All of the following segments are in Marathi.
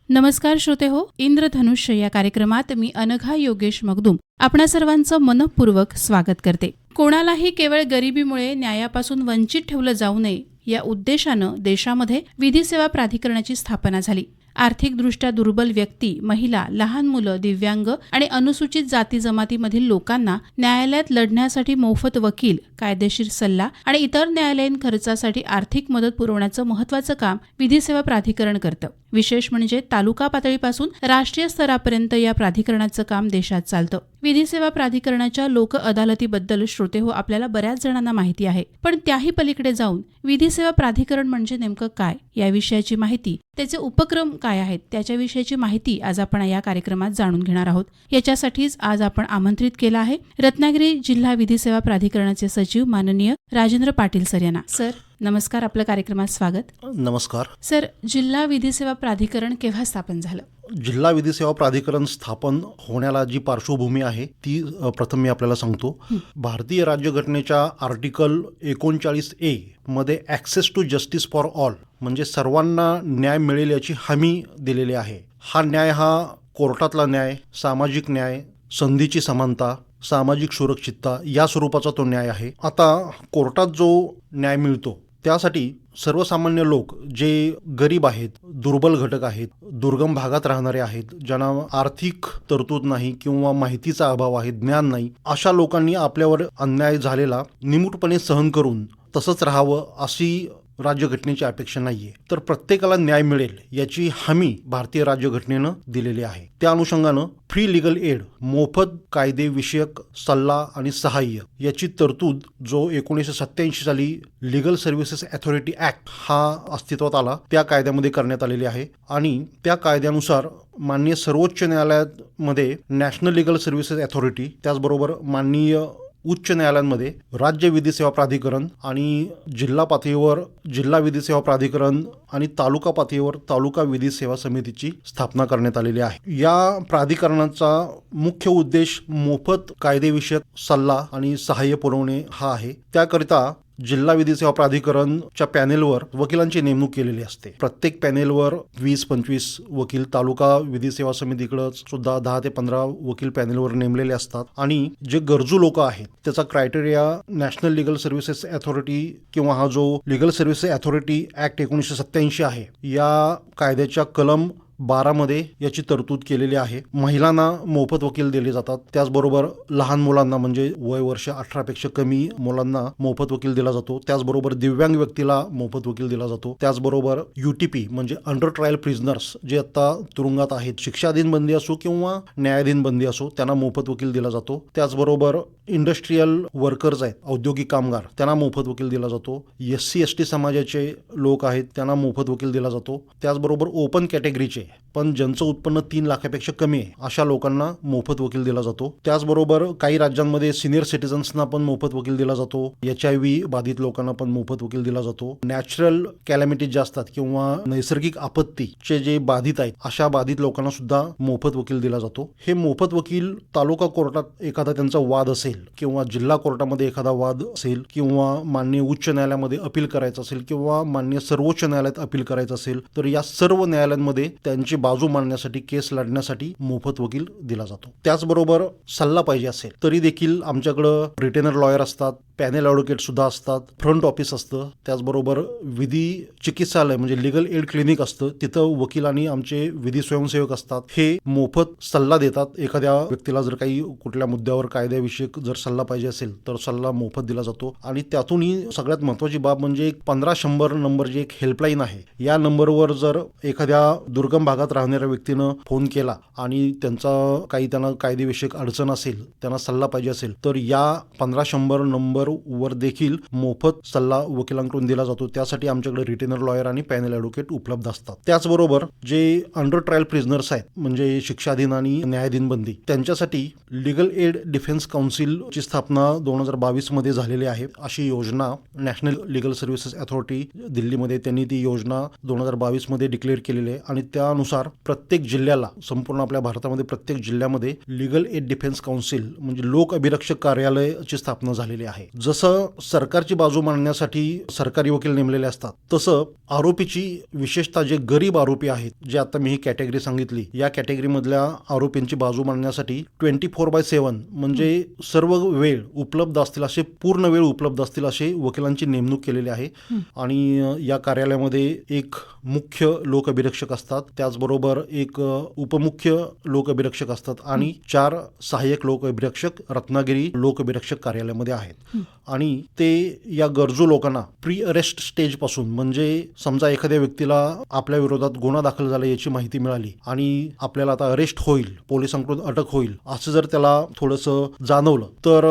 नमस्कार श्रोते हो, इंद्रधनुष्य या कार्यक्रमात मी अनघा योगेश मगदूम आपणा सर्वांचं मनपूर्वक स्वागत करते. कोणालाही केवळ गरिबीमुळे न्यायापासून वंचित ठेवलं जाऊ नये या उद्देशानं देशामध्ये विधी सेवा प्राधिकरणाची स्थापना झाली. आर्थिकदृष्ट्या दुर्बल व्यक्ती, महिला, लहान मुलं, दिव्यांग आणि अनुसूचित जाती जमातीमधील लोकांना न्यायालयात लढण्यासाठी मोफत वकील, कायदेशीर सल्ला आणि इतर न्यायालयीन खर्चासाठी आर्थिक मदत पुरवण्याचं महत्त्वाचं काम विधी सेवा प्राधिकरण करतं. विशेष म्हणजे तालुका पातळीपासून राष्ट्रीय स्तरापर्यंत या प्राधिकरणाचं काम देशात चालतं. विधी सेवा प्राधिकरणाच्या लोक अदालतीबद्दल श्रोते हो आपल्याला बऱ्याच जणांना माहिती आहे, पण त्याही पलीकडे जाऊन विधी सेवा प्राधिकरण म्हणजे नेमकं काय या विषयाची माहिती, त्याचे उपक्रम काय आहेत त्याच्याविषयीची माहिती आज आपण या कार्यक्रमात जाणून घेणार आहोत. याच्यासाठीच आज आपण आमंत्रित केलं आहे रत्नागिरी जिल्हा विधी सेवा प्राधिकरणाचे सचिव माननीय राजेंद्र पाटील सर यांना. सर नमस्कार, आपलं कार्यक्रमात स्वागत. नमस्कार सर, जिल्हा विधी सेवा प्राधिकरण केव्हा स्थापन झालं? जिल्हा विधी सेवा प्राधिकरण स्थापन होण्याला जी पार्श्वभूमी आहे ती प्रथम मी आपल्याला सांगतो. भारतीय राज्यघटनेच्या आर्टिकल 39A मध्ये access to justice for all म्हणजे सर्वांना न्याय मिळेल याची हमी दिलेली आहे. हा न्याय हा कोर्टातला न्याय, सामाजिक न्याय, संधीची समानता, सामाजिक सुरक्षितता या स्वरूपाचा तो न्याय आहे. आता कोर्टात जो न्याय मिळतो त्यासाठी सर्वसामान्य लोक जे गरीब आहेत, दुर्बल घटक आहेत, दुर्गम भागात राहणारे आहेत, ज्यांना आर्थिक तरतूद नाही किंवा माहितीचा अभाव आहे, ज्ञान नाही, अशा लोकांनी आपल्यावर अन्याय झालेला निमूटपणे सहन करून तसंच राहावं अशी राज्यघटनेची अपेक्षा नाहीये. तर प्रत्येकाला न्याय मिळेल याची हमी भारतीय राज्यघटनेनं दिलेली आहे. त्या अनुषंगानं फ्री लिगल एड, मोफत कायदेविषयक सल्ला आणि सहाय्य याची तरतूद जो 1987 साली लिगल सर्व्हिसेस अथॉरिटी ऍक्ट हा अस्तित्वात आला त्या कायद्यामध्ये करण्यात आलेली आहे. आणि त्या कायद्यानुसार माननीय सर्वोच्च न्यायालयामध्ये नॅशनल लिगल सर्व्हिसेस अथॉरिटी, त्याचबरोबर माननीय उच्च न्यायालयांमध्ये राज्य विधी सेवा प्राधिकरण आणि जिल्हा पातळीवर जिल्हा विधी सेवा प्राधिकरण आणि तालुका पातळीवर तालुका विधी सेवा समितीची स्थापना करण्यात आलेली आहे. या प्राधिकरणाचा मुख्य उद्देश मोफत कायदेविषयक सल्ला आणि सहाय्य पुरवणे हा आहे. त्याकरिता जिल्हा विधी सेवा प्राधिकरणच्या पॅनेलवर वकिलांची नेमणूक केलेली असते. प्रत्येक पॅनेलवर 20-25 वकील, तालुका विधी सेवा समितीकडे सुद्धा 10 ते 15 वकील पॅनेलवर नेमलेले असतात. आणि जे गरजू लोक आहेत त्याचा criteria national legal services authority किंवा हा जो लिगल सर्व्हिसेस अथॉरिटी ऍक्ट 1987 आहे या कायद्याच्या कलम 12 मध्ये याची तरतूद केलेली आहे. महिलांना मोफत वकील दिले जातात. त्याचबरोबर लहान मुलांना म्हणजे वय वर्ष 18 पेक्षा कमी मुलांना मोफत वकील दिला जातो. त्याचबरोबर दिव्यांग व्यक्तीला मोफत वकील दिला जातो. त्याचबरोबर UTP म्हणजे अंडर ट्रायल प्रिझनर्स जे आता तुरुंगात आहेत, शिक्षाधीन बंदी असो किंवा न्यायाधीन बंदी असो, त्यांना मोफत वकील दिला जातो. त्याचबरोबर इंडस्ट्रीयल वर्कर्स आहेत, औद्योगिक कामगार, त्यांना मोफत वकील दिला जातो. SC-ST समाजाचे लोक आहेत त्यांना मोफत वकील दिला जातो. त्याचबरोबर ओपन कॅटेगरीचे पण ज्यांचं उत्पन्न 3 लाखापेक्षा कमी आहे अशा लोकांना मोफत वकील दिला जातो. त्याचबरोबर काही राज्यांमध्ये सिनियर सिटीजन्सना पण मोफत वकील दिला जातो. HIV बाधित लोकांना पण मोफत वकील दिला जातो. नॅचरल कॅलॅमिटीज जे असतात किंवा नैसर्गिक आपत्तीचे जे बाधित आहेत अशा बाधित लोकांना सुद्धा मोफत वकील दिला जातो. हे मोफत वकील तालुका कोर्टात एखादा त्यांचा वाद असेल किंवा जिल्हा कोर्टामध्ये एखादा वाद असेल किंवा माननीय उच्च न्यायालयामध्ये अपील करायचं असेल किंवा माननीय सर्वोच्च न्यायालयात अपील करायचं असेल तर या सर्व न्यायालयांमध्ये त्यांची बाजू मांडण्यासाठी, केस लढण्यासाठी मोफत वकील दिला जातो. त्याचबरोबर सल्ला पाहिजे असेल तरी देखील आमच्याकडं रिटेनर लॉयर असतात, पॅनेल ॲडव्होकेट सुद्धा असतात, फ्रंट ऑफिस असतं. त्याचबरोबर विधी चिकित्सालय म्हणजे लिगल एड क्लिनिक असतं, तिथं वकील आणि आमचे विधी स्वयंसेवक असतात. हे मोफत सल्ला देतात. एखाद्या व्यक्तीला जर काही कुठल्या मुद्द्यावर कायद्याविषयक जर सल्ला पाहिजे असेल तर सल्ला मोफत दिला जातो. आणि त्यातूनही सगळ्यात महत्त्वाची बाब म्हणजे 1500 नंबर जे एक हेल्पलाईन आहे, या नंबरवर जर एखाद्या दुर्गम भागात राहणाऱ्या व्यक्तीनं फोन केला आणि त्यांना कायदेविषयक अडचण असेल, त्यांना सल्ला पाहिजे असेल तर या 1500 नंबर वर देखील मोफत सल्ला वकिलांकडून दिला जातो. त्यासाठी आमच्याकडे रिटेनर लॉयर आणि पॅनेल ॲडव्होकेट उपलब्ध असतात. त्याचबरोबर जे अंडर ट्रायल प्रिझनर्स आहेत म्हणजे शिक्षाधीन आणि न्यायाधीन बंदी, त्यांच्यासाठी लिगल एड डिफेन्स काउन्सिलची स्थापना 2022 मध्ये झालेली आहे. अशी योजना नॅशनल लिगल सर्व्हिसेस अथॉरिटी दिल्लीमध्ये त्यांनी ती योजना 2022 मध्ये डिक्लेअर केलेली आहे. आणि त्यानुसार प्रत्येक जिल्ह्याला, संपूर्ण आपल्या भारतामध्ये प्रत्येक जिल्ह्यामध्ये लिगल एड डिफेन्स काउन्सिल म्हणजे लोक अभिरक्षक कार्यालयाची स्थापना झालेली आहे. जसं सरकारची बाजू मांडण्यासाठी सरकारी वकील नेमलेले असतात, तसं आरोपीची विशेषतः जे गरीब आरोपी आहेत, जे आता मी ही कॅटेगरी सांगितली, या कॅटेगरीमधल्या आरोपींची बाजू मांडण्यासाठी 24/7 म्हणजे सर्व वेळ उपलब्ध असतील असे, पूर्ण वेळ उपलब्ध असतील असे वकिलांची नेमणूक केलेली आहे. आणि या कार्यालयामध्ये एक मुख्य लोक अभिरक्षक असतात, त्याचबरोबर एक उपमुख्य लोक अभिरक्षक असतात आणि 4 सहाय्यक लोक अभिरक्षक रत्नागिरी लोक अभिरक्षक कार्यालयामध्ये आहेत. आणि ते या गरजू लोकांना प्री अरेस्ट स्टेज पासून, म्हणजे समजा एखाद्या व्यक्तीला आपल्या विरोधात गुन्हा दाखल झाला याची माहिती मिळाली आणि आपल्याला आता अरेस्ट होईल, पोलिसांकडून अटक होईल असं जर त्याला थोडंसं जाणवलं, तर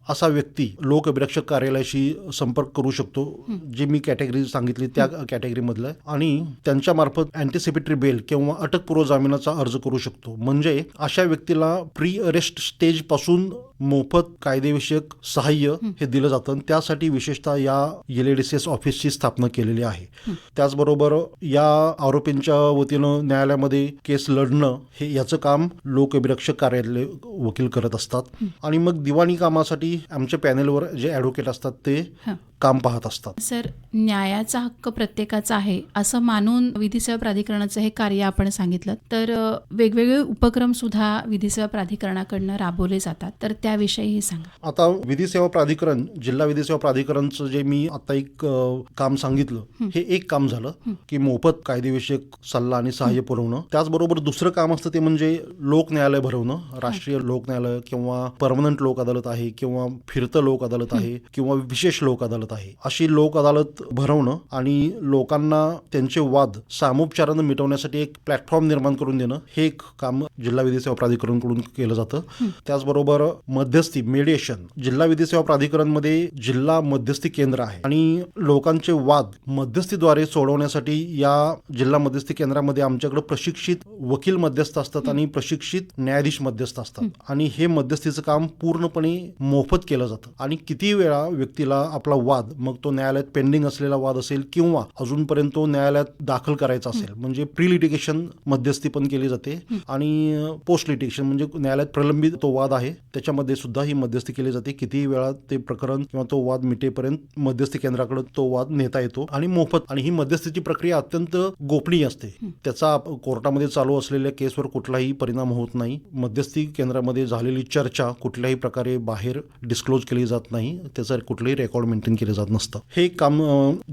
असा व्यक्ती लोक अभिरक्षक कार्यालयाशी संपर्क करू शकतो, जे मी कॅटेगरी सांगितली त्या कॅटेगरीमधलं, आणि त्यांच्या मार्फत अँटिसिपेटरी बेल किंवा अटकपूर्व जामिनाचा अर्ज करू शकतो. म्हणजे अशा व्यक्तीला प्री अरेस्ट स्टेज पासून मोफत कायदेविषयक सहाय्य हे दिलं जातं. त्यासाठी विशेषतः या LADCS ऑफिसची स्थापना केलेली आहे. त्याचबरोबर या आरोपींच्या वतीनं न्यायालयामध्ये केस लढणं हे याचं काम लोक अभिरक्षक कार्यालय वकील करत असतात. आणि मग दिवाणी कामासाठी आमच्या पॅनेलवर जे ॲडव्होकेट असतात ते काम पाहत असतात. सर, न्यायाचा हक्क प्रत्येकाचा आहे असं मानून विधी सेवा प्राधिकरणाचं हे कार्य आपण सांगितलं, तर वेगवेगळे उपक्रम सुद्धा विधी सेवा प्राधिकरणाकडनं राबवले जातात, तर त्याविषयीही सांगा. आता विधी सेवा प्राधिकरण, जिल्हा विधी सेवा प्राधिकरणचं जे मी आता एक काम सांगितलं, हे एक काम झालं की मोफत कायदेविषयक सल्ला आणि सहाय्य पुरवणं. त्याचबरोबर दुसरं काम असतं ते म्हणजे लोक न्यायालय भरवणं. राष्ट्रीय लोक न्यायालय किंवा परमनंट लोक अदालत आहे किंवा फिरतं लोक अदालत आहे किंवा विशेष लोक अदालत आहे, अशी लोक अदालत भरवणं आणि लोकांना त्यांचे वाद सामोपचारानं मिटवण्यासाठी एक प्लॅटफॉर्म निर्माण करून देणं, हे एक काम जिल्हा विधी सेवा प्राधिकरणकडून केलं जातं. त्याचबरोबर मध्यस्थी, मेडिएशन, जिल्हा विधी सेवा प्राधिकरण मध्ये जिल्हा मध्यस्थी केंद्र आहे आणि लोकांचे वाद मध्यस्थीद्वारे सोडवण्यासाठी या जिल्हा मध्यस्थी केंद्रामध्ये आमच्याकडे प्रशिक्षित वकील मध्यस्थ असतात आणि प्रशिक्षित न्यायाधीश मध्यस्थ असतात. आणि हे मध्यस्थीचं काम पूर्णपणे मोफत केलं जातं. आणि किती वेळा व्यक्तीला आपला वाद, मग तो न्यायालयात पेंडिंग असलेला वाद असेल किंवा अजूनपर्यंत तो न्यायालयात दाखल करायचा असेल, म्हणजे प्री लिटिगेशन मध्यस्थी पण केली जाते आणि पोस्ट लिटिगेशन म्हणजे न्यायालयात प्रलंबित तो वाद आहे त्याच्यामध्ये सुद्धा ही मध्यस्थी केली जाते. कितीही वेळा ते प्रकरण किंवा तो वाद मिटेपर्यंत मध्यस्थी केंद्राकडे तो वाद नेता येतो आणि मोफत. आणि ही मध्यस्थीची प्रक्रिया अत्यंत गोपनीय असते. त्याचा कोर्टामध्ये चालू असलेल्या केसवर कुठलाही परिणाम होत नाही. मध्यस्थी केंद्रामध्ये झालेली चर्चा कुठल्याही प्रकारे बाहेर डिस्क्लोज केली जात नाही, त्याचं कुठलंही रेकॉर्ड मेंटेन केलं जात नसतं. हे काम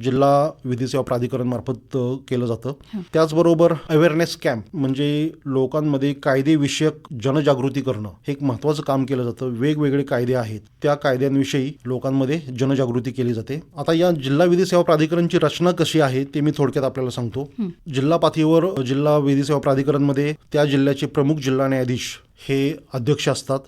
जिल्हा विधी सेवा प्राधिकरण मार्फत केलं जातं. त्याचबरोबर अवेअरनेस कॅम्प म्हणजे लोकांमध्ये कायदेविषयक जनजागृती करणं, हे एक महत्वाचं काम केलं जातं. वेगवेगळे कायदे आहेत, त्या कायद्यांविषयी लोकांमध्ये जनजागृती केली जाते. आता या जिल्हा विधी सेवा प्राधिकरणची रचना कशी आहे ते मी थोडक्यात आपल्याला सांगतो. जिल्हा पातळीवर जिल्हा विधी सेवा प्राधिकरण मध्ये त्या जिल्ह्याचे प्रमुख जिल्हा न्यायाधीश हे अध्यक्ष असतात.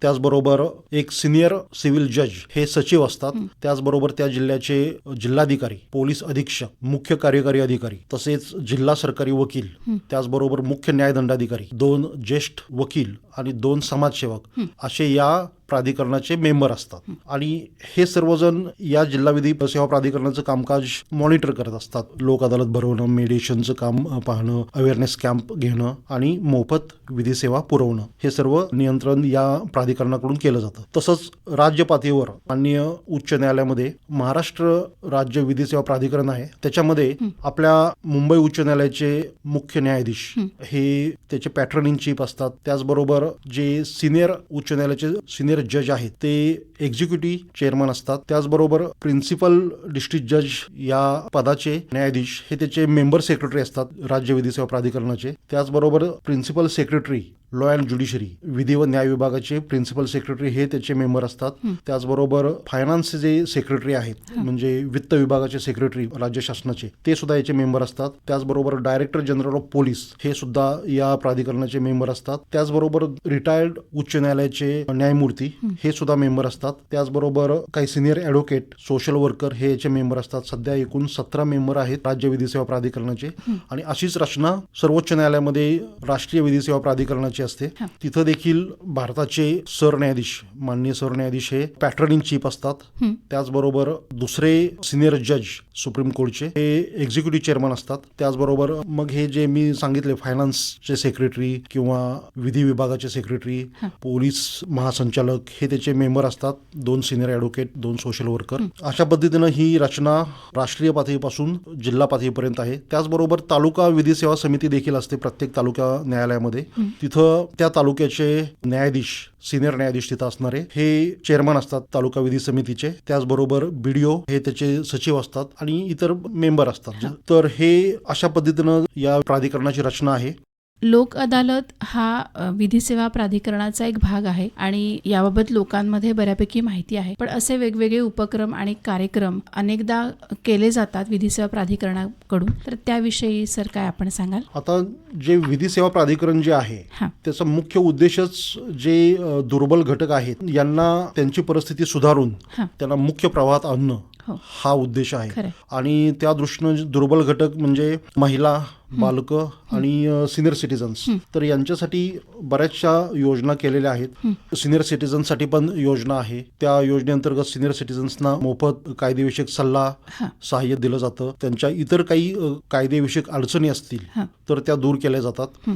त्याचबरोबर एक सिनियर सिव्हिल जज हे सचिव असतात. त्याचबरोबर त्या जिल्ह्याचे जिल्हाधिकारी, पोलीस अधीक्षक, मुख्य कार्यकारी अधिकारी, तसेच जिल्हा सरकारी वकील, त्याचबरोबर मुख्य न्यायदंडाधिकारी, 2 ज्येष्ठ वकील आणि 2 समाजसेवक असे या प्राधिकरणाचे मेंबर असतात. आणि हे सर्वजण या जिल्हा विधी सेवा प्राधिकरणाचं कामकाज मॉनिटर करत असतात. लोक अदालत भरवणं, मेडिएशनचं काम पाहणं, अवेअरनेस कॅम्प घेणं आणि मोफत विधी सेवा पुरवणं, हे सर्व नियंत्रण या प्राधिकरणाकडून केलं जातं. तसंच राज्य पातळीवर माननीय उच्च न्यायालयामध्ये महाराष्ट्र राज्य विधी सेवा प्राधिकरण आहे. त्याच्यामध्ये आपल्या मुंबई उच्च न्यायालयाचे मुख्य न्यायाधीश हे त्याचे पॅट्रन इन चीफ असतात. त्याचबरोबर जे सिनियर उच्च न्यायालयाचे सिनियर जज आहेत ते एक्झिक्युटिव्ह चेअरमन असतात. त्याचबरोबर प्रिन्सिपल डिस्ट्रिक्ट जज या पदाचे न्यायाधीश हे त्याचे मेंबर सेक्रेटरी असतात राज्य विधी सेवा प्राधिकरणाचे. त्याचबरोबर principal secretary law and judiciary, विधी व न्याय विभागाचे प्रिन्सिपल सेक्रेटरी हे त्याचे मेंबर असतात. त्याचबरोबर फायनान्सचे जे सेक्रेटरी आहेत, म्हणजे वित्त विभागाचे सेक्रेटरी राज्य शासनाचे, ते सुद्धा याचे मेंबर असतात. त्याचबरोबर डायरेक्टर जनरल ऑफ पोलीस हे सुद्धा या प्राधिकरणाचे मेंबर असतात. त्याचबरोबर रिटायर्ड उच्च न्यायालयाचे न्यायमूर्ती हे सुद्धा मेंबर असतात. त्याचबरोबर काही सिनियर ॲडव्होकेट, सोशल वर्कर हे याचे मेंबर असतात. सध्या एकूण 17 मेंबर आहेत राज्य विधी सेवा प्राधिकरणाचे. आणि अशीच रचना सर्वोच्च न्यायालयामध्ये राष्ट्रीय विधी सेवा प्राधिकरणाची असते. हा. तिथं देखील भारताचे सरन्यायाधीश, माननीय सरन्यायाधीश हे पॅट्रन इन चीफ असतात. हं. त्याचबरोबर दुसरे सिनियर जज सुप्रीम कोर्टचे हे एक्झिक्युटिव्ह चेअरमन असतात. त्याचबरोबर मग हे जे मी सांगितले फायनान्सचे सेक्रेटरी किंवा विधी विभागाचे सेक्रेटरी, पोलीस महासंचालक हे त्याचे मेंबर असतात. 2 सिनियर ॲडव्होकेट, 2 सोशल वर्कर. अशा पद्धतीनं ही रचना राष्ट्रीय पातळीपासून जिल्हा पातळीपर्यंत आहे. त्याचबरोबर तालुका विधी सेवा समिती देखील असते प्रत्येक तालुका न्यायालयामध्ये. तिथं त्या तालुक्याचे न्यायाधीश, सिनियर न्यायाधीश तिथं असणारे हे चेअरमन असतात तालुका विधी समितीचे. त्याचबरोबर बीडीओ हे त्याचे सचिव असतात आणि इतर मेंबर असतात. तर हे अशा पद्धतीनं या प्राधिकरणाची रचना आहे. लोक अदालत हा विधी सेवा प्राधिकरणाचा एक भाग आहे आणि याबाबत लोकांमध्ये बऱ्यापैकी माहिती आहे. पण असे वेगवेगळे उपक्रम आणि कार्यक्रम अनेकदा केले जातात विधी सेवा प्राधिकरणाकडून, तर त्याविषयी सर काय आपण सांगाल? आता जे विधी सेवा प्राधिकरण जे आहे हां. त्याचा मुख्य उद्देशच जे दुर्बल घटक आहेत यांना त्यांची परिस्थिती सुधारून हां. त्यांना मुख्य प्रवाहात आणणं हो. हा उद्देश आहे. खरंय. आणि त्या दृष्टीनं दुर्बल घटक म्हणजे महिला, बालकं आणि सिनियर सिटीजन्स, तर यांच्यासाठी बऱ्याचशा योजना केलेल्या आहेत. सिनियर सिटीजन्ससाठी पण योजना आहे. त्या योजनेअंतर्गत सिनियर सिटीजन्सना मोफत कायदेविषयक सल्ला, सहाय्य दिलं जातं. त्यांच्या इतर काही कायदेविषयक अडचणी असतील तर त्या दूर केल्या जातात.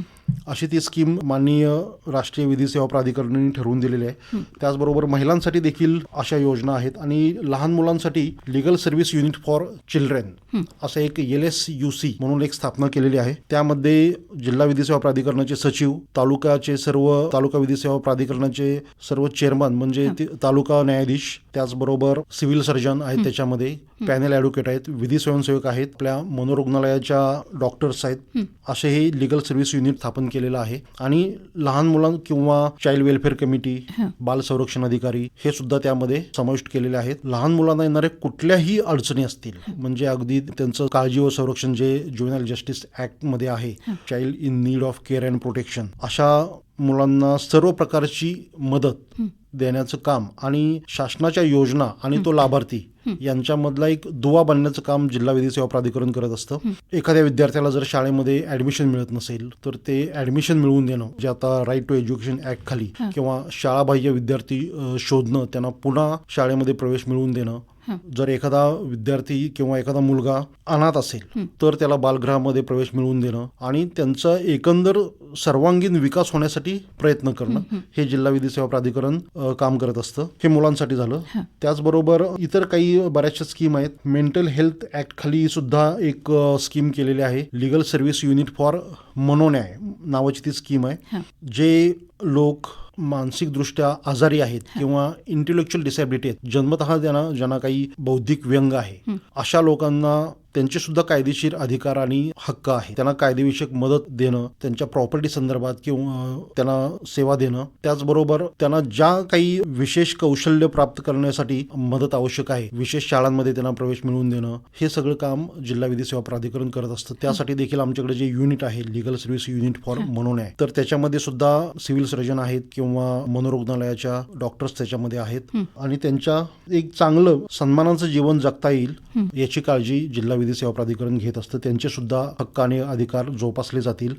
अशी ती स्कीम माननीय राष्ट्रीय विधी सेवा प्राधिकरणाने ठरवून दिलेली आहे. त्याचबरोबर महिलांसाठी देखील अशा योजना आहेत आणि लहान मुलांसाठी legal service unit for children असं एक LSUC म्हणून एक स्थापना केलेली आहे. त्यामध्ये जिल्हा विधी सेवा प्राधिकरणाचे सचिव, तालुक्याचे सर्व तालुका विधी सेवा प्राधिकरणाचे सर्व चेअरमन म्हणजे तालुका न्यायाधीश, त्याचबरोबर सिव्हिल सर्जन आहेत, त्याच्यामध्ये पॅनल ॲडव्होकेट आहेत, विधी स्वयंसेवक आहेत, आपल्या मनोरुग्णालयाच्या डॉक्टर्स आहेत. असे हे लिगल सर्व्हिस युनिट स्थापन केलेलं आहे. आणि लहान मुलां किंवा चाइल्ड वेलफेअर कमिटी, बाल संरक्षण अधिकारी हे सुद्धा त्यामध्ये समाविष्ट केलेले आहेत. लहान मुलांना येणारे कुठल्याही अडचणी असतील म्हणजे अगदी त्यांचं काळजी व संरक्षण जे ज्युव्हेनाइल जस्टिस ऍक्ट मध्ये आहे, child in need of care and protection, अशा मुलांना सर्व प्रकारची मदत देण्याचं काम आणि शासनाच्या योजना आणि तो लाभार्थी यांच्यामधला एक दुवा बनण्याचं काम जिल्हा विधी सेवा प्राधिकरण करत असतं. एखाद्या विद्यार्थ्याला जर शाळेमध्ये ऍडमिशन मिळत नसेल तर ते ऍडमिशन मिळवून देणं, जे आता राईट टू एज्युकेशन ऍक्ट खाली, किंवा शाळाबाह्य विद्यार्थी शोधणं, त्यांना पुन्हा शाळेमध्ये प्रवेश मिळवून देणं. जर एखादा विद्यार्थी किंवा एखादा मुलगा अनाथ असेल तर त्याला बालगृहामध्ये प्रवेश मिळवून देणं आणि त्यांचा एकंदर सर्वांगीण विकास होण्यासाठी प्रयत्न करणं, हे जिल्हा विधी सेवा प्राधिकरण काम करत असतं. हे मुलांसाठी झालं. त्याचबरोबर इतर काही बऱ्याचशा स्कीम आहेत. मेंटल हेल्थ ऍक्ट खाली सुद्धा एक स्कीम केलेली आहे, लिगल सर्व्हिस युनिट फॉर मनोन्याय नावाची ती स्कीम आहे. जे लोक मानसिकदृष्ट्या आजारी आहेत किंवा इंटेलेक्च्युअल डिसॅबिलिटी आहेत, जन्मतः ज्यांना काही बौद्धिक व्यंग आहे, अशा लोकांना त्यांचे सुद्धा कायदेशीर अधिकार आणि हक्क आहे. त्यांना कायदेविषयक मदत देणं, त्यांच्या प्रॉपर्टी संदर्भात किंवा त्यांना सेवा देणं, त्याचबरोबर त्यांना ज्या काही विशेष कौशल्य प्राप्त करण्यासाठी मदत आवश्यक आहे, विशेष शाळांमध्ये त्यांना प्रवेश मिळवून देणं, हे सगळं काम जिल्हा विधी सेवा प्राधिकरण करत असतं. त्यासाठी देखील आमच्याकडे जे युनिट आहे लिगल सर्व्हिस युनिट फॉर मनोन्याय, तर त्याच्यामध्ये सुद्धा सिव्हिल सर्जन आहेत किंवा मनोरुग्णालयाच्या डॉक्टर्स त्याच्यामध्ये आहेत आणि त्यांच्या एक चांगलं सन्मानाचं जीवन जगता येईल याची काळजी जिल्हा विधी सेवा प्राधिकरण घेत असतं. त्यांचे सुद्धा हक्क आणि अधिकार जोपासले जातील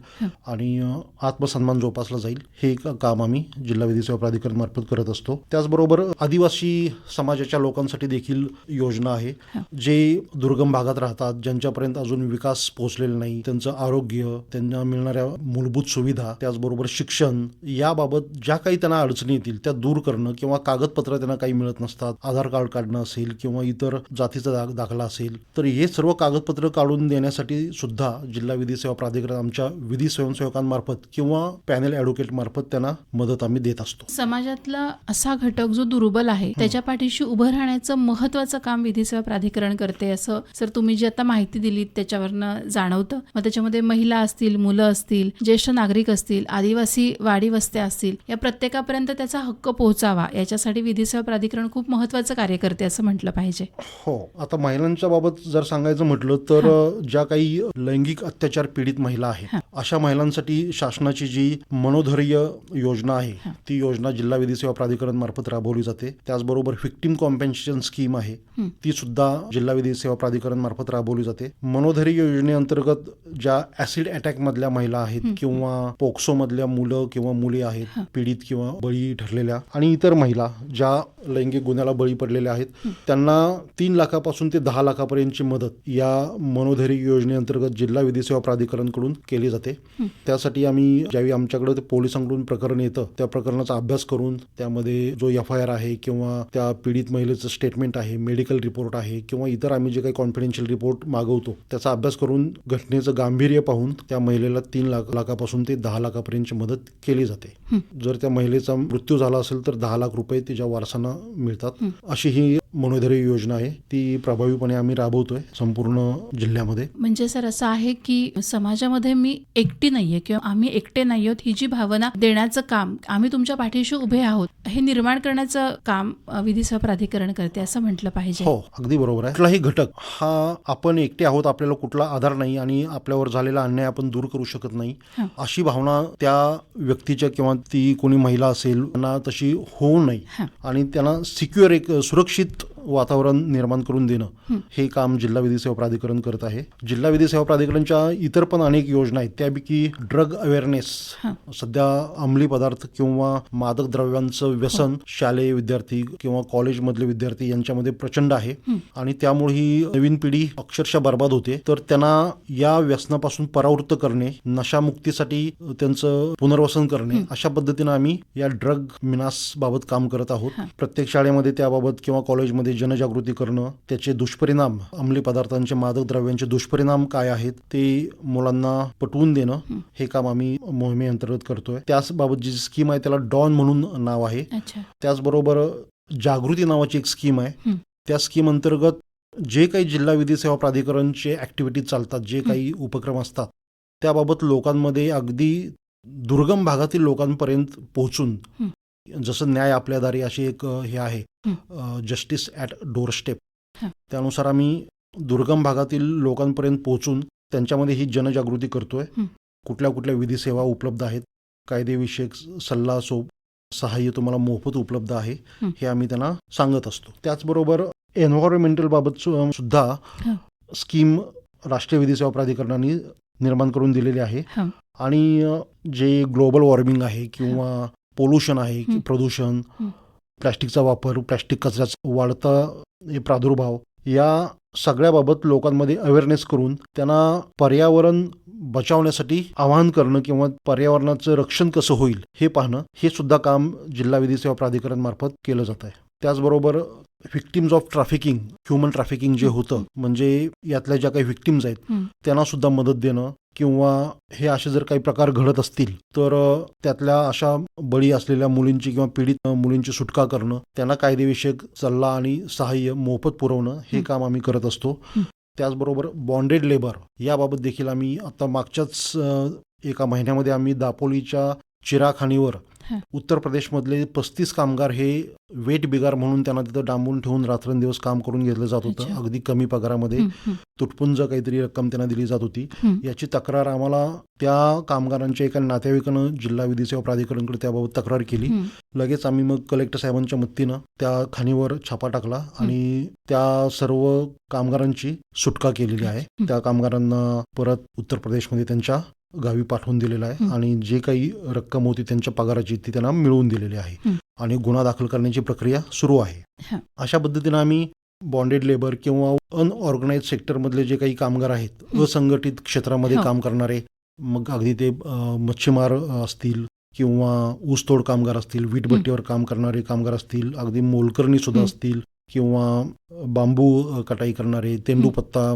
आणि आत्मसन्मान जोपासला जाईल, हे काम आम्ही जिल्हा विधी सेवा प्राधिकरण मार्फत करत असतो. त्याचबरोबर आदिवासी समाजाच्या लोकांसाठी देखील योजना आहे. जे दुर्गम भागात राहतात, ज्यांच्यापर्यंत अजून विकास पोहोचलेला नाही, त्यांचं आरोग्य, त्यांना मिळणाऱ्या मूलभूत सुविधा, त्याचबरोबर शिक्षण, याबाबत ज्या काही त्यांना अडचणी येतील त्या दूर करणं, किंवा कागदपत्र त्यांना काही मिळत नसतात, आधार कार्ड काढणं असेल किंवा इतर जातीचा दाखला असेल, तर हे सर्व कागदपत्र काढून देण्यासाठी सुद्धा जिल्हा विधी सेवा प्राधिकरण आमच्या विधी स्वयंसेवकांमार्फत किंवा पॅनल ॲडव्होकेट मार्फत त्यांना मदत आम्ही देत असतो. समाजातला असा घटक जो दुर्बल आहे त्याच्या पाठीशी उभं राहण्याचं महत्वाचं काम विधी सेवा प्राधिकरण करते, असं सर तुम्ही जी आता माहिती दिली त्याच्यावरनं जाणवतं. मग त्याच्यामध्ये महिला असतील, मुलं असतील, ज्येष्ठ नागरिक असतील, आदिवासी वाडी वस्त्या असतील, या प्रत्येकापर्यंत त्याचा हक्क पोहोचावा याच्यासाठी विधी सेवा प्राधिकरण खूप महत्वाचं कार्य करते असं म्हटलं पाहिजे. हो, आता महिलांच्या बाबत जर सांगायचं करायचं म्हटलं तर ज्या काही लैंगिक अत्याचार पीडित महिला आहेत अशा महिलांसाठी शासनाची जी मनोधैर्य योजना आहे ती योजना जिल्हा विधी सेवा प्राधिकरण मार्फत राबवली जाते. त्याचबरोबर व्हिक्टीम कॉम्पेन्सेशन स्कीम आहे ती सुद्धा जिल्हा विधी सेवा प्राधिकरण मार्फत राबवली जाते. मनोधैर्य योजनेअंतर्गत ज्या ऍसिड अटॅक मधल्या महिला आहेत किंवा पोक्सो मधल्या मुलं किंवा मुली आहेत पीडित किंवा बळी ठरलेल्या आणि इतर महिला ज्या लैंगिक गुन्ह्याला बळी पडलेल्या आहेत त्यांना 3 लाखापासून ते 10 लाखापर्यंतची मदत या मनोधैर्य योजनेअंतर्गत जिल्हा विधी सेवा प्राधिकरणकडून केली जाते. त्यासाठी आम्ही ज्यावेळी आमच्याकडे ते पोलिसांकडून प्रकरण येतं त्या प्रकरणाचा अभ्यास करून त्यामध्ये जो FIR आहे किंवा त्या पीडित महिलेचं स्टेटमेंट आहे, मेडिकल रिपोर्ट आहे किंवा इतर आम्ही जे काही कॉन्फिडेन्शियल रिपोर्ट मागवतो त्याचा अभ्यास करून घटनेचं गांभीर्य पाहून त्या महिलेला 3 लाखापासून ते 10 लाखापर्यंतची मदत केली जाते. जर त्या महिलेचा मृत्यू झाला असेल तर 10 लाख रुपये तिच्या वारसांना मिळतात. अशी ही मनोधैर्य योजना आहे ती प्रभावीपणे आम्ही राबवतोय संपूर्ण जिल्ह्यामध्ये. म्हणजे सर असं आहे की समाजामध्ये मी एकटी नाहीये किंवा आम्ही एकटे नाही आहोत ही जी भावना देण्याचं काम आम्ही तुमच्या पाठीशी उभे आहोत हे निर्माण करण्याचं काम विधी सेवा प्राधिकरण करते असं म्हटलं पाहिजे. हो, अगदी बरोबर आहे. कुठलाही घटक हा आपण एकटे आहोत, आपल्याला कुठला आधार नाही आणि आपल्यावर झालेला अन्याय आपण दूर करू शकत नाही अशी भावना त्या व्यक्तीच्या किंवा ती कोणी महिला असेल त्यांना तशी होऊ नये आणि त्यांना सिक्युअर एक सुरक्षित वातावरण निर्माण करून देणं हे काम जिल्हा विधी सेवा प्राधिकरण करत आहे. जिल्हा विधी सेवा प्राधिकरणच्या इतर पण अनेक योजना आहेत त्यापैकी ड्रग अवेअरनेस. सध्या अंमली पदार्थ किंवा मादक द्रव्यांचं व्यसन शालेय विद्यार्थी किंवा कॉलेजमधले विद्यार्थी यांच्यामध्ये प्रचंड आहे आणि त्यामुळे ही नवीन पिढी अक्षरशः बर्बाद होते. तर त्यांना या व्यसनापासून परावृत्त करणे, नशामुक्तीसाठी त्यांचं पुनर्वसन करणे अशा पद्धतीनं आम्ही या ड्रग मिनास बाबत काम करत आहोत. प्रत्येक शाळेमध्ये त्याबाबत किंवा कॉलेजमध्ये जनजागृती करणं, त्याचे दुष्परिणाम, अंमली पदार्थांचे मादक द्रव्यांचे दुष्परिणाम काय आहेत ते मुलांना पटवून देणं हे काम आम्ही मोहिमेअंतर्गत करतोय. त्याचबाबत जी स्कीम आहे त्याला डॉन म्हणून नाव आहे. त्याचबरोबर जागृती नावाची एक स्कीम आहे. त्या स्कीम अंतर्गत जे काही जिल्हा विधी सेवा प्राधिकरणचे ऍक्टिव्हिटीज चालतात, जे काही उपक्रम असतात त्याबाबत लोकांमध्ये अगदी दुर्गम भागातील लोकांपर्यंत पोहोचून जसं न्याय आपल्या दारी अशी एक हे आहे जस्टिस ॲट डोरस्टेप, त्यानुसार आम्ही दुर्गम भागातील लोकांपर्यंत पोहोचून त्यांच्यामध्ये ही जनजागृती करतोय. कुठल्या कुठल्या विधी सेवा उपलब्ध आहेत, कायदेविषयक सल्ला सहाय्य तुम्हाला मोफत उपलब्ध आहे हे आम्ही त्यांना सांगत असतो. त्याचबरोबर एन्व्हायरमेंटल बाबत सुद्धा स्कीम राष्ट्रीय विधी सेवा प्राधिकरणाने निर्माण करून दिलेली आहे आणि जे ग्लोबल वॉर्मिंग आहे किंवा पोल्युशन आहे, प्रदूषण, प्लॅस्टिकचा वापर, प्लॅस्टिक कचऱ्याचा वाढता प्रादुर्भाव या सगळ्याबाबत लोकांमध्ये अवेअरनेस करून त्यांना पर्यावरण बचावण्यासाठी आवाहन करणं किंवा पर्यावरणाचं रक्षण कसं होईल हे पाहणं हे सुद्धा काम जिल्हा विधी सेवा प्राधिकरण मार्फत केलं जात आहे. त्याचबरोबर victims of trafficking, human trafficking जे होतं म्हणजे यातल्या ज्या काही व्हिक्टिम्स आहेत त्यांना सुद्धा मदत देणं किंवा हे असे जर काही प्रकार घडत असतील तर त्यातल्या अशा बळी असलेल्या मुलींची किंवा पीडित मुलींची सुटका करणं, त्यांना कायदेविषयक सल्ला आणि सहाय्य मोफत पुरवणं हे काम आम्ही करत असतो. त्याचबरोबर बॉन्डेड लेबर याबाबत देखील आम्ही आता मागच्याच एका महिन्यामध्ये आम्ही दापोलीच्या चिराखाणीवर उत्तर प्रदेशमधले 35 कामगार हे वेट बिगार म्हणून त्यांना तिथं डांबून ठेवून रात्रंदिवस काम करून घेतलं जात होतं. अगदी कमी पगारामध्ये तुटपुंज काहीतरी रक्कम त्यांना दिली जात होती. याची तक्रार आम्हाला त्या कामगारांच्या एका नातेवाईकानं जिल्हा विधी सेवा प्राधिकरणकडे त्याबाबत तक्रार केली. लगेच आम्ही मग कलेक्टर साहेबांच्या मदतीनं त्या खाणीवर छापा टाकला आणि त्या सर्व कामगारांची सुटका केलेली आहे. त्या कामगारांना परत उत्तर प्रदेशमध्ये त्यांच्या गावी पाठवून दिलेला आहे आणि जे काही रक्कम होती त्यांच्या पगाराची ती त्यांना मिळवून दिलेली आहे आणि गुन्हा दाखल करण्याची प्रक्रिया सुरू आहे. अशा पद्धतीनं आम्ही बॉन्डेड लेबर किंवा अनऑर्गनाइज सेक्टरमधले जे काही कामगार आहेत, असंघटित क्षेत्रामध्ये काम करणारे, मग अगदी ते मच्छीमार असतील किंवा ऊसतोड कामगार असतील, वीटभट्टीवर काम करणारे कामगार असतील, अगदी मोलकरणी सुद्धा असतील किंवा बांबू कटाई करणारे, तेंडूपत्ता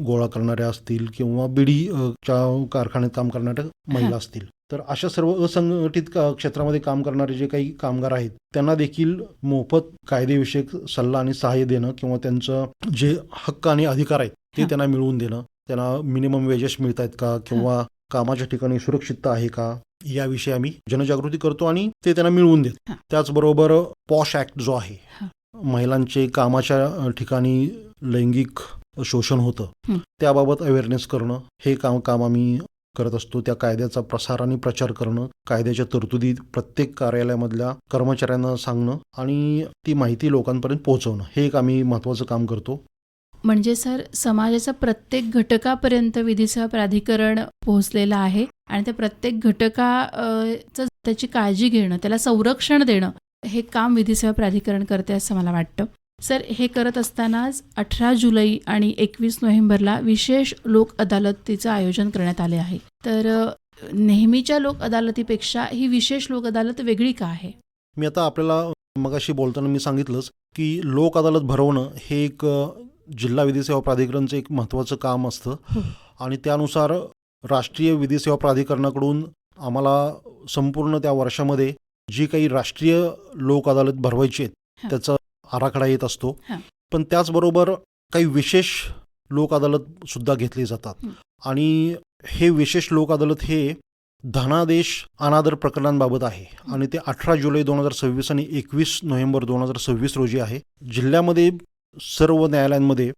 गोळा करणाऱ्या असतील किंवा बिडीच्या कारखान्यात काम करणाऱ्या महिला असतील, तर अशा सर्व असंघटित क्षेत्रामध्ये काम करणारे जे काही कामगार आहेत त्यांना देखील मोफत कायदेविषयक सल्ला आणि सहाय्य देणं किंवा त्यांचं जे हक्क आणि अधिकार आहेत ते त्यांना मिळवून देणं, त्यांना मिनिमम वेजेस मिळत आहेत का किंवा कामाच्या ठिकाणी सुरक्षितता आहे का याविषयी आम्ही जनजागृती करतो आणि ते त्यांना मिळवून देतो. त्याचबरोबर पॉश ऍक्ट जो आहे, महिलांचे कामाच्या ठिकाणी लैंगिक शोषण होतं हं. त्याबाबत अवेअरनेस करणं हे काम आम्ही करत असतो. त्या कायद्याचा प्रसार आणि प्रचार करणं, कायद्याच्या तरतुदी प्रत्येक कार्यालयामधल्या कर्मचाऱ्यांना सांगणं आणि ती माहिती लोकांपर्यंत पोहोचवणं हे एक आम्ही महत्त्वाचं काम करतो. म्हणजे सर, समाजाच्या प्रत्येक घटकापर्यंत विधी सेवा प्राधिकरण पोहोचलेलं आहे आणि त्या प्रत्येक घटकाचं त्याची काळजी घेणं, त्याला संरक्षण देणं हे काम विधी सेवा प्राधिकरण करते असं मला वाटतं. सर, हे करत असतानाच 18 जुलै आणि 21 नोव्हेंबरला विशेष लोक अदालतीचं आयोजन करण्यात आले आहे. तर नेहमीच्या लोक अदालतीपेक्षा ही विशेष लोक अदालत वेगळी का आहे? मी आता आपल्याला मगाशी बोलताना मी सांगितलंच की लोक अदालत भरवणं हे एक जिल्हा विधी सेवा प्राधिकरणचं एक महत्त्वाचं काम असतं आणि त्यानुसार राष्ट्रीय विधी सेवा प्राधिकरणाकडून आम्हाला संपूर्ण त्या वर्षामध्ये जी काही राष्ट्रीय लोक अदालत भरवायची आहेत त्याचा आराखडा येत असतो. पण त्याचबरोबर काही विशेष लोक अदालत सुद्धा घेतली जातात आणि हे विशेष लोक अदालत हे धनादेश अनादर प्रकरणांबाबत आहे आणि ते 18 जुलै 2026 आणि 21 नोव्हेंबर 2026 रोजी आहे. जिल्ह्यामध्ये सर्व न्यायालयांमध्ये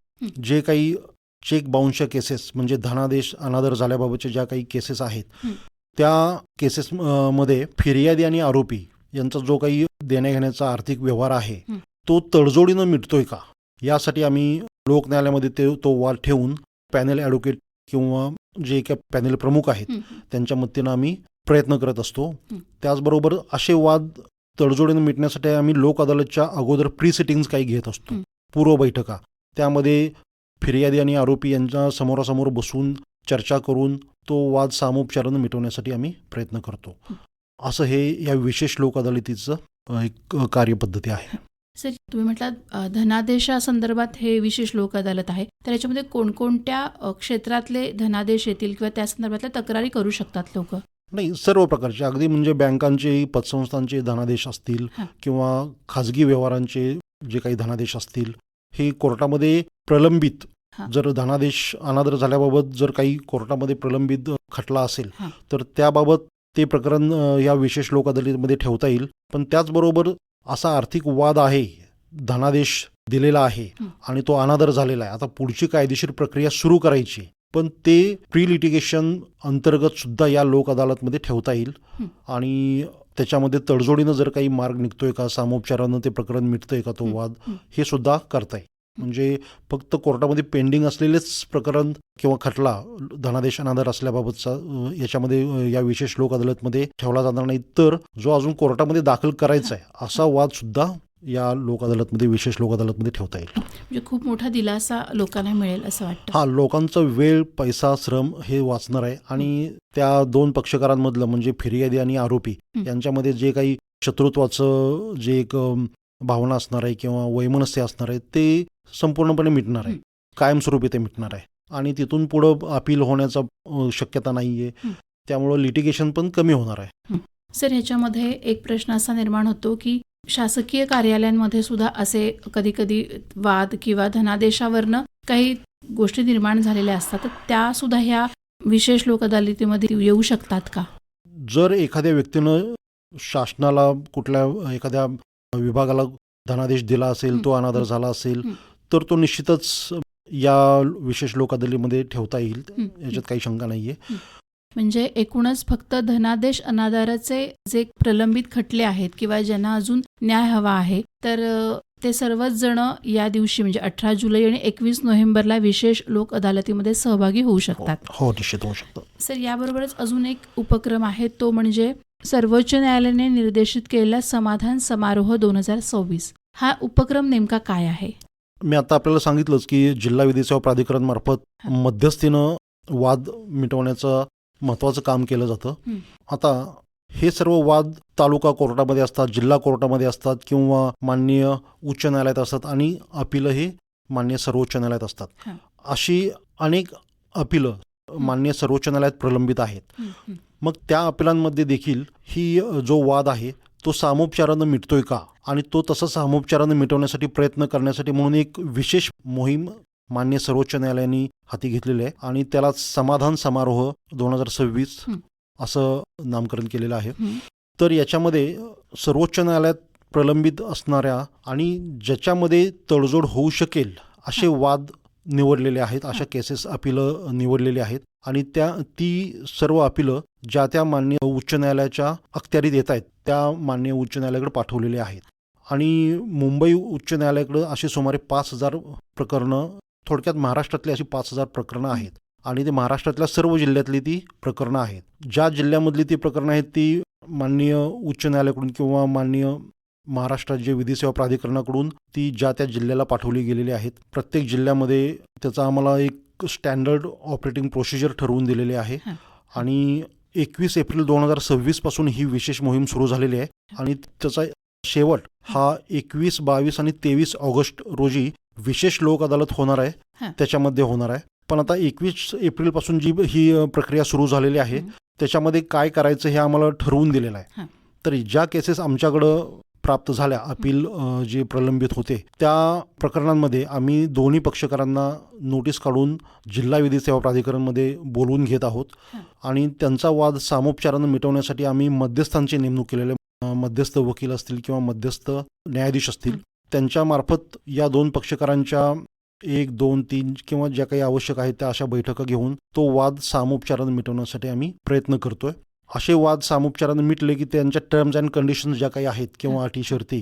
जे काही चेक बाउन्सच्या केसेस म्हणजे धनादेश अनादर झाल्याबाबतच्या ज्या काही केसेस आहेत त्या केसेसमध्ये फिर्यादी आणि आरोपी यांचा जो काही देण्याघेण्याचा आर्थिक व्यवहार आहे तो तडजोडीनं मिटतोय का यासाठी आम्ही लोक न्यायालयामध्ये तो वाद ठेवून पॅनल ॲडव्होकेट किंवा जे काही पॅनल प्रमुख आहेत त्यांच्या मदतीनं आम्ही प्रयत्न करत असतो. त्याचबरोबर असे वाद तडजोडीनं मिटण्यासाठी आम्ही लोक अदालतच्या अगोदर प्री सिटिंग्स काही घेत असतो, पूर्व बैठका. त्यामध्ये फिर्यादी आणि आरोपी यांच्या समोरासमोर बसून चर्चा करून तो वाद सामोपचारानं मिटवण्यासाठी आम्ही प्रयत्न करतो. असं हे या विशेष लोक अदालतीचं एक कार्यपद्धती आहे. सर, तुम्ही म्हटलात धनादेशासंदर्भात हे विशेष लोक अदालत आहे, तर याच्यामध्ये कोणकोणत्या क्षेत्रातले धनादेश येतील किंवा त्या संदर्भातल्या तक्रारी करू शकतात लोक? नाही, सर्व प्रकारचे, अगदी म्हणजे बँकांचे, पतसंस्थांचे धनादेश असतील किंवा खाजगी व्यवहारांचे जे काही धनादेश असतील हे कोर्टामध्ये प्रलंबित, जर धनादेश अनादर झाल्याबाबत जर काही कोर्टामध्ये प्रलंबित खटला असेल तर त्याबाबत ते प्रकरण या विशेष लोक अदालतीमध्ये ठेवता येईल. पण त्याचबरोबर असा आर्थिक वाद आहे, धनादेश दिलेला आहे आणि तो अनादर झालेला आहे, आता पुढची कायदेशीर प्रक्रिया सुरू करायची, पण ते प्री लिटिगेशन अंतर्गत सुद्धा या लोक अदालतमध्ये ठेवता येईल आणि त्याच्यामध्ये तडजोडीनं जर काही मार्ग निघतोय का, सामोपचारानं ते प्रकरण मिटतंय का तो वाद, हे सुद्धा करता येईल. म्हणजे फक्त कोर्टामध्ये पेंडिंग असलेलेच प्रकरण किंवा खटला धनादेश अनादर असल्याबाबतचा याच्यामध्ये या विशेष लोक अदालतमध्ये ठेवला जाणार नाही, तर जो अजून कोर्टामध्ये दाखल करायचा आहे असा वाद सुद्धा या लोक अदालतमध्ये, विशेष लोक अदालतमध्ये ठेवता येईल. म्हणजे खूप मोठा दिलासा लोकांना मिळेल असं वाटतं. हा, लोकांचा वेळ, पैसा, श्रम हे वाचणार आहे आणि त्या दोन पक्षकारांमधलं म्हणजे फिर्यादी आणि आरोपी यांच्यामध्ये जे काही शत्रुत्वाचं जे एक भावना असणार आहे किंवा वैमनस्य असणार आहे ते संपूर्णपणे मिटणार आहे, कायमस्वरूपी ते मिटणार आहे आणि तिथून पुढं अपील होण्याचा शक्यता नाही आहे. त्यामुळं लिटिगेशन पण कमी होणार आहे. सर, ह्याच्यामध्ये एक प्रश्न असा निर्माण होतो की शासकीय कार्यालयांमध्ये सुद्धा असे कधी कधी वाद किंवा धनादेशावरनं काही गोष्टी निर्माण झालेल्या असतात, तर त्या सुद्धा ह्या विशेष लोक अदालतीमध्ये येऊ शकतात का? जर एखाद्या व्यक्तीनं शासनाला कुठल्या एखाद्या विभागाला धनादेश दिला असेल, तो अनादर झाला असेल, तर तो निश्चितच या विशेष लोक अदालतीमध्ये ठेवता येईल, याच्यात काही शंका नाहीये. म्हणजे एकूणच फक्त धनादेश अनादराचे जे प्रलंबित खटले आहेत किंवा ज्यांना अजून न्याय हवा आहे, तर ते सर्वच जण या दिवशी म्हणजे 18 जुलै आणि 21 नोव्हेंबरला विशेष लोक अदालतीमध्ये सहभागी होऊ शकतात. हो, निश्चित होऊ शकतं. सर, याबरोबरच अजून एक उपक्रम आहे, तो म्हणजे सर्वोच्च न्यायालयाने निर्देशित केलेला समाधान समारोह 2026. हा उपक्रम नेमका काय आहे? मी आता आपल्याला सांगितलंच की जिल्हा विधी सेवा प्राधिकरण मार्फत मध्यस्थीनं वाद मिटवण्याचं महत्त्वाचं काम केलं जातं. आता हे सर्व वाद तालुका कोर्टामध्ये असतात, जिल्हा कोर्टामध्ये असतात किंवा माननीय उच्च न्यायालयात असतात आणि अपीलं हे माननीय सर्वोच्च न्यायालयात असतात. अशी अनेक अपीलं माननीय सर्वोच्च न्यायालयात प्रलंबित आहेत. मग त्या अपिलांमध्ये देखील ही जो वाद आहे तो सामोपचारानं मिटतोय का आणि तो तसं सामोपचारानं मिटवण्यासाठी प्रयत्न करण्यासाठी म्हणून एक विशेष मोहीम माननीय सर्वोच्च न्यायालयाने हाती घेतलेली आहे आणि त्याला समाधान समारोह 2026 असं नामकरण केलेलं आहे. तर याच्यामध्ये सर्वोच्च न्यायालयात प्रलंबित असणाऱ्या आणि ज्याच्यामध्ये तडजोड होऊ शकेल असे वाद निवडलेले आहेत, अशा केसेस अपिलं निवडलेली आहेत आणि ती सर्व अपिलं ज्या त्या माननीय उच्च न्यायालयाच्या अखत्यारीत येत आहेत त्या माननीय उच्च न्यायालयाकडे पाठवलेले आहेत. आणि मुंबई उच्च न्यायालयाकडे अशी सुमारे 5,000 प्रकरणं, थोडक्यात महाराष्ट्रातली अशी 5,000 प्रकरणं आहेत आणि ते महाराष्ट्रातल्या सर्व जिल्ह्यातली ती प्रकरणं आहेत. ज्या जिल्ह्यामधली ती प्रकरणं आहेत ती माननीय उच्च न्यायालयाकडून किंवा माननीय महाराष्ट्र राज्य विधी सेवा प्राधिकरणाकडून ती ज्या त्या जिल्ह्याला पाठवली गेलेली आहेत. प्रत्येक जिल्ह्यामध्ये त्याचा आम्हाला एक स्टँडर्ड ऑपरेटिंग प्रोसिजर ठरवून दिलेले आहे आणि 21 एप्रिल 2026 पासून ही विशेष मोहीम सुरू झालेली आहे आणि त्याचा शेवट हा 21, 22 आणि 23 ऑगस्ट रोजी विशेष लोक अदालत होणार आहे, त्याच्यामध्ये होणार आहे. पण आता 21 एप्रिल पासून जी ही प्रक्रिया सुरू झालेली आहे त्याच्यामध्ये काय करायचं हे आम्हाला ठरवून दिलेलं आहे. तर ज्या केसेस आमच्याकडं प्राप्त झाल्या, अपील जे प्रलंबित होते त्या प्रकरणांमध्ये आम्ही दोन्ही पक्षकारांना नोटीस काढून जिल्हा विधी सेवा प्राधिकरणमध्ये बोलवून घेत आहोत आणि त्यांचा वाद सामोपचारानं मिटवण्यासाठी आम्ही मध्यस्थांची नेमणूक केलेले, मध्यस्थ वकील असतील किंवा मध्यस्थ न्यायाधीश असतील, त्यांच्यामार्फत या दोन पक्षकारांच्या 1, 2, 3 किंवा ज्या काही आवश्यक आहेत त्या अशा बैठका घेऊन तो वाद सामोपचारानं मिटवण्यासाठी आम्ही प्रयत्न करतोय. असे वाद सामोपचारानं मिटले की त्यांच्या टर्म्स अँड कंडिशन्स ज्या काही आहेत किंवा अटी शर्ती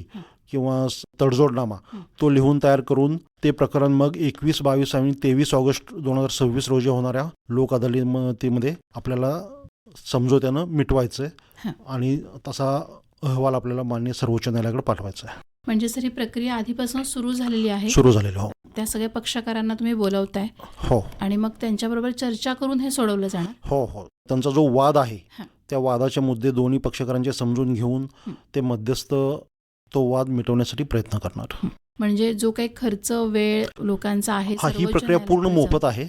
किंवा तडजोडनामा तो लिहून तयार करून ते प्रकरण मग 21, 22 आणि 23 ऑगस्ट 2026 रोजी होणाऱ्या लोक अदालतीमध्ये आपल्याला समझोत्यानं मिटवायचं आहे आणि तसा अहवाल आपल्याला माननीय सर्वोच्च न्यायालयाकडे पाठवायचा आहे. म्हणजे सर ही प्रक्रिया आधीपासून सुरू झालेली आहे? सुरू झालेली. हो. त्या सगळ्या पक्षकारांना तुम्ही बोलवताय? हो. आणि मग त्यांच्याबरोबर चर्चा करून हे सोडवलं जाणार? हो हो. त्यांचा जो वाद आहे त्या वादाचे मुद्दे दोन्ही पक्षकारांचे समजून घेऊन ते मध्यस्थ तो वाद मिटवण्यासाठी प्रयत्न करणार. म्हणजे जो काही खर्च वेळ लोकांचा आहे ही प्रक्रिया पूर्ण मोफत आहे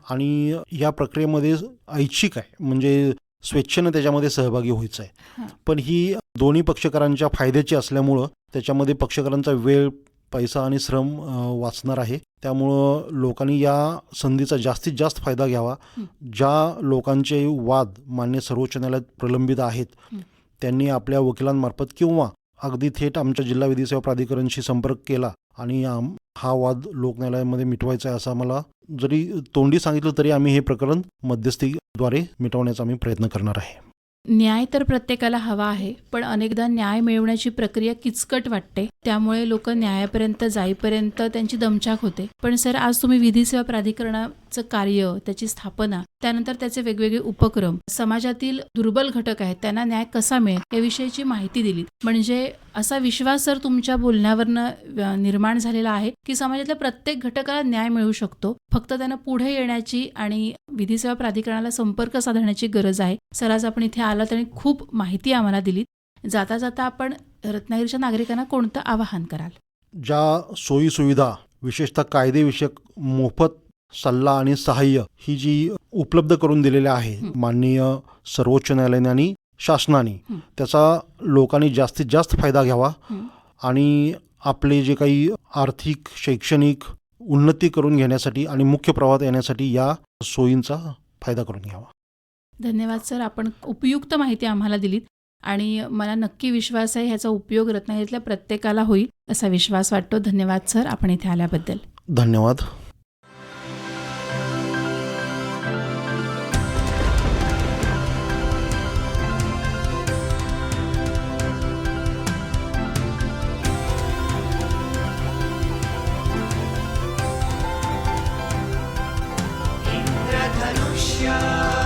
आणि या प्रक्रियेमध्ये ऐच्छिक आहे, म्हणजे स्वेच्छेनं त्याच्यामध्ये सहभागी व्हायचं आहे. पण ही दोन्ही पक्षकारांच्या फायद्याची असल्यामुळं त्याच्यामध्ये पक्षकारांचा वेळ, पैसा आणि श्रम वाचणार आहे. त्यामुळं लोकांनी या संधीचा जास्तीत जास्त फायदा घ्यावा. ज्या लोकांचे वाद मान्य सर्वोच्च न्यायालयात प्रलंबित आहेत त्यांनी आपल्या वकिलांमार्फत किंवा अगदी थेट आमच्या जिल्हा विधी सेवा प्राधिकरणशी संपर्क केला आणि हा वाद लोक न्यायालयामध्ये मिटवायचा आहे असं आम्हाला जरी तोंडी सांगितलं तरी आम्ही हे प्रकरण मध्यस्थीद्वारे मिटवण्याचा आम्ही प्रयत्न करणार आहे. न्याय तर प्रत्येकाला हवा आहे, पण अनेकदा न्याय मिळवण्याची प्रक्रिया किचकट वाटते. त्यामुळे लोक न्यायापर्यंत जाईपर्यंत त्यांची दमछाक होते. पण सर, आज तुम्ही विधी सेवा प्राधिकरणाचं कार्य, त्याची स्थापना, त्यानंतर त्याचे वेगवेगळे उपक्रम, समाजातील दुर्बल घटक आहेत त्यांना न्याय कसा मिळेल याविषयीची माहिती दिली. म्हणजे असा विश्वास सर तुमच्या बोलण्यावरनं निर्माण झालेला आहे की समाजातल्या प्रत्येक घटकाला न्याय मिळू शकतो. फक्त त्यांना पुढे येण्याची आणि विधी सेवा प्राधिकरणाला संपर्क साधण्याची गरज आहे. सर, आज आपण इथे आलात आणि खूप माहिती आम्हाला दिली. जाता जाता आपण रत्नागिरीच्या नागरिकांना कोणतं आवाहन कराल? ज्या सोयी सुविधा, विशेषतः कायदेविषयक मोफत सल्ला आणि सहाय्य ही जी उपलब्ध करून दिलेल्या आहे माननीय सर्वोच्च न्यायालयाने आणि शासनाने, त्याचा लोकांनी जास्तीत जास्त फायदा घ्यावा आणि आपले जे काही आर्थिक, शैक्षणिक उन्नती करून घेण्यासाठी आणि मुख्य प्रवाहात येण्यासाठी या सोयींचा फायदा करून घ्यावा. धन्यवाद सर, आपण उपयुक्त माहिती आम्हाला दिलीत आणि मला नक्की विश्वास आहे ह्याचा उपयोग रत्नागिरीतल्या प्रत्येकाला होईल असा विश्वास वाटतो. धन्यवाद सर, आपण इथे आल्याबद्दल. धन्यवाद. इंद्रधनुष्य